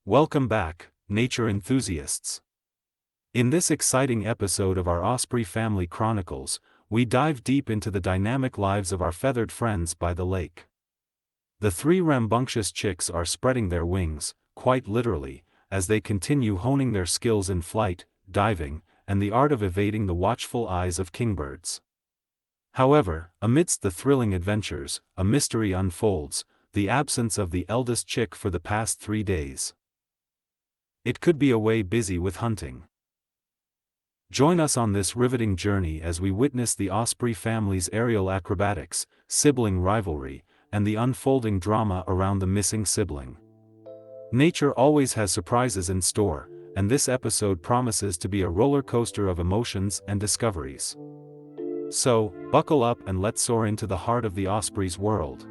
Welcome back, nature enthusiasts. In this exciting episode of our Osprey Family Chronicles, we dive deep into the dynamic lives of our feathered friends by the lake. The three rambunctious chicks are spreading their wings, quite literally, as they continue honing their skills in flight, diving, and the art of evading the watchful eyes of kingbirds. However, amidst the thrilling adventures, a mystery unfolds: the absence of the eldest chick for the past 3 days. It could be away busy with hunting. Join us on this riveting journey as we witness the Osprey family's aerial acrobatics, sibling rivalry, and the unfolding drama around the missing sibling. Nature always has surprises in store, and this episode promises to be a roller coaster of emotions and discoveries. So, buckle up and let's soar into the heart of the Osprey's world.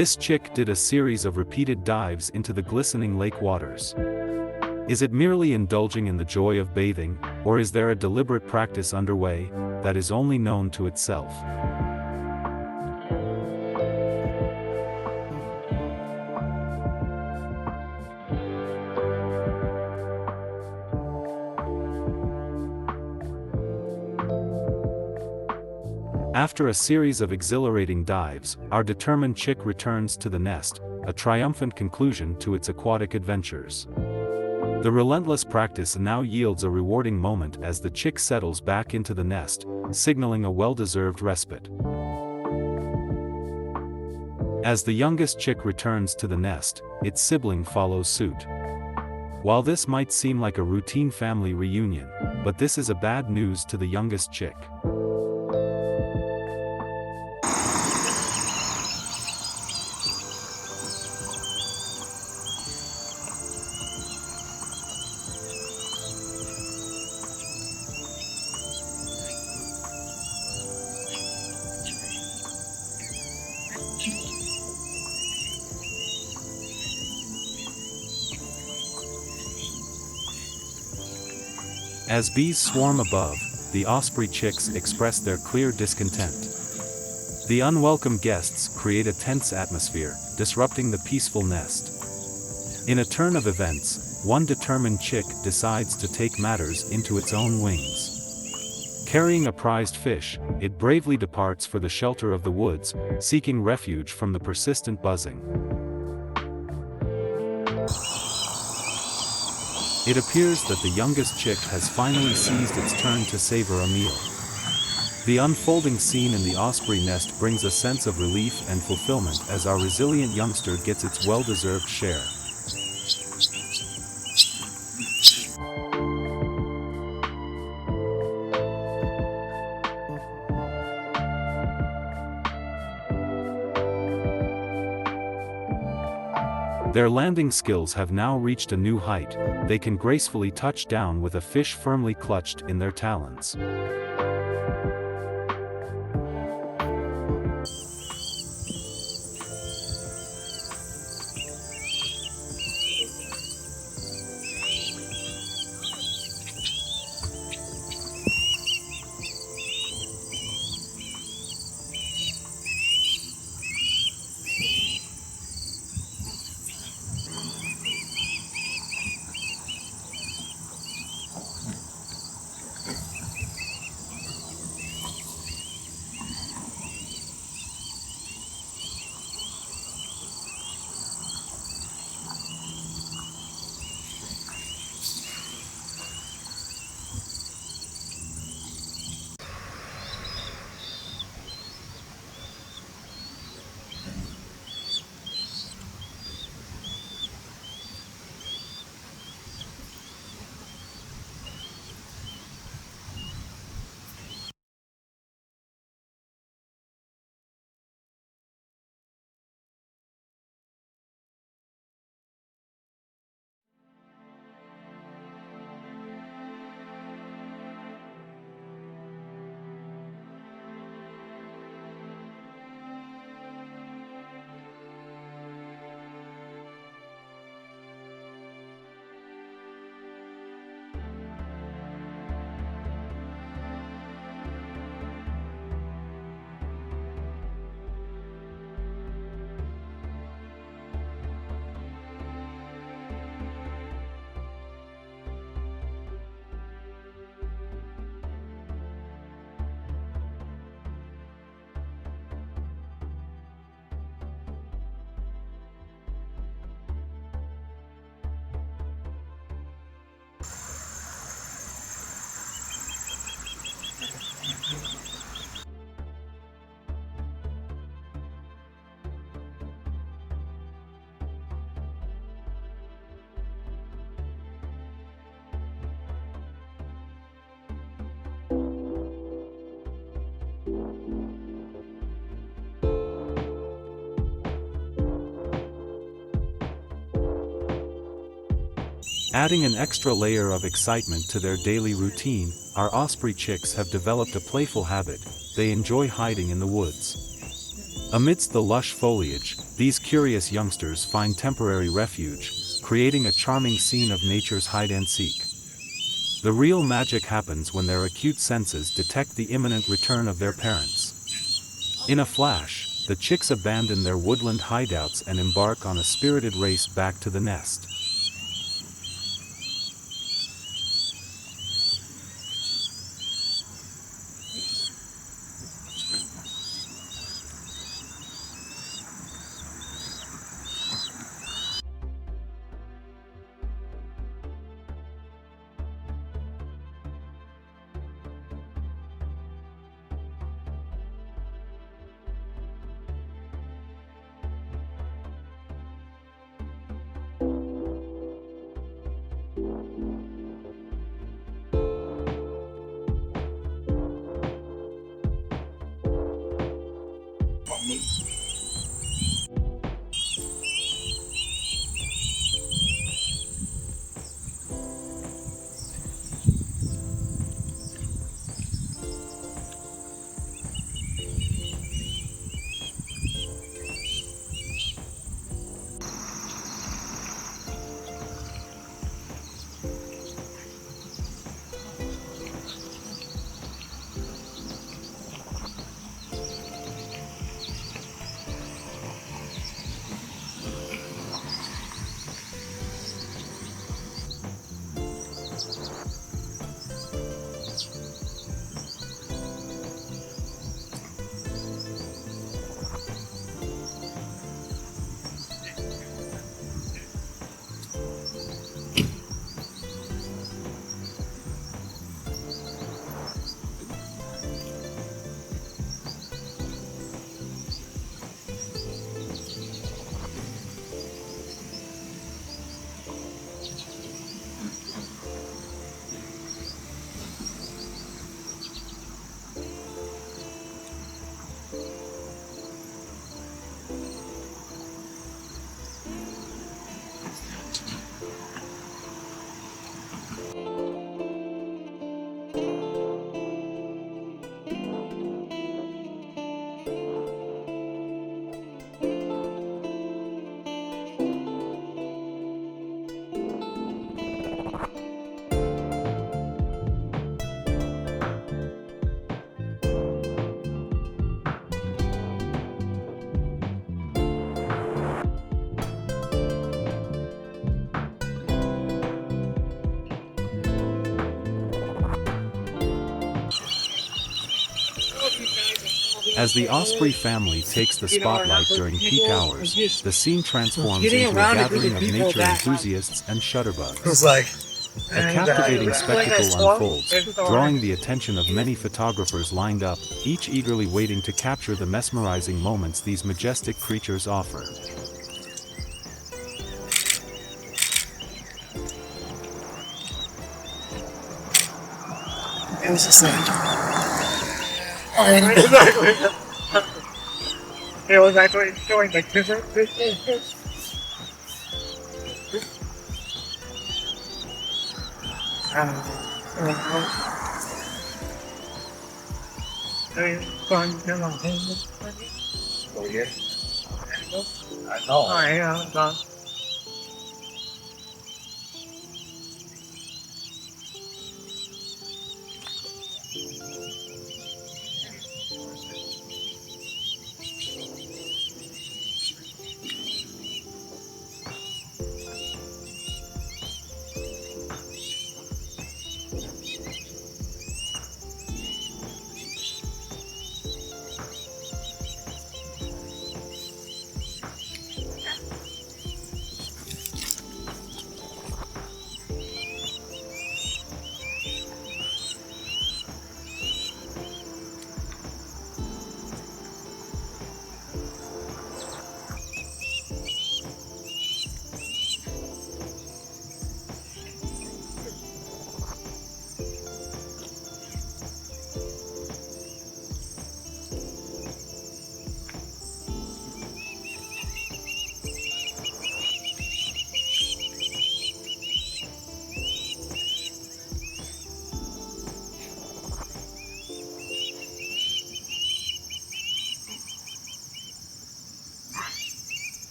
This chick did a series of repeated dives into the glistening lake waters. Is it merely indulging in the joy of bathing, or is there a deliberate practice underway that is only known to itself? After a series of exhilarating dives, our determined chick returns to the nest, a triumphant conclusion to its aquatic adventures. The relentless practice now yields a rewarding moment as the chick settles back into the nest, signaling a well-deserved respite. As the youngest chick returns to the nest, its sibling follows suit. While this might seem like a routine family reunion, but this is a bad news to the youngest chick. As bees swarm above, the osprey chicks express their clear discontent. The unwelcome guests create a tense atmosphere, disrupting the peaceful nest. In a turn of events, one determined chick decides to take matters into its own wings. Carrying a prized fish, it bravely departs for the shelter of the woods, seeking refuge from the persistent buzzing. It appears that the youngest chick has finally seized its turn to savor a meal. The unfolding scene in the osprey nest brings a sense of relief and fulfillment as our resilient youngster gets its well-deserved share. Their landing skills have now reached a new height. They can gracefully touch down with a fish firmly clutched in their talons. Adding an extra layer of excitement to their daily routine, our osprey chicks have developed a playful habit. They enjoy hiding in the woods. Amidst the lush foliage, these curious youngsters find temporary refuge, creating a charming scene of nature's hide-and-seek. The real magic happens when their acute senses detect the imminent return of their parents. In a flash, the chicks abandon their woodland hideouts and embark on a spirited race back to the nest. As the Osprey family takes the spotlight during peak hours, the scene transforms into a gathering of nature enthusiasts and shutterbugs. A captivating spectacle unfolds, drawing the attention of many photographers lined up, each eagerly waiting to capture the mesmerizing moments these majestic creatures offer. It was just like... It was actually showing the different. Oh, yeah. I know.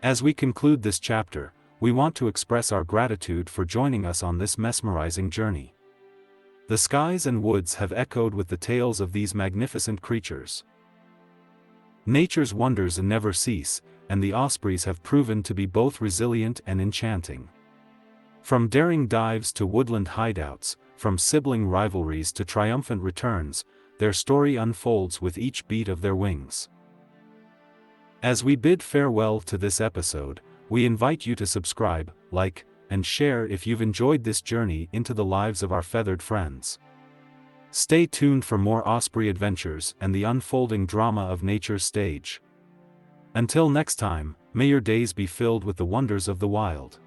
As we conclude this chapter, we want to express our gratitude for joining us on this mesmerizing journey. The skies and woods have echoed with the tales of these magnificent creatures. Nature's wonders never cease, and the ospreys have proven to be both resilient and enchanting. From daring dives to woodland hideouts, from sibling rivalries to triumphant returns, their story unfolds with each beat of their wings. As we bid farewell to this episode, we invite you to subscribe, like, and share if you've enjoyed this journey into the lives of our feathered friends. Stay tuned for more osprey adventures and the unfolding drama of nature's stage. Until next time, may your days be filled with the wonders of the wild.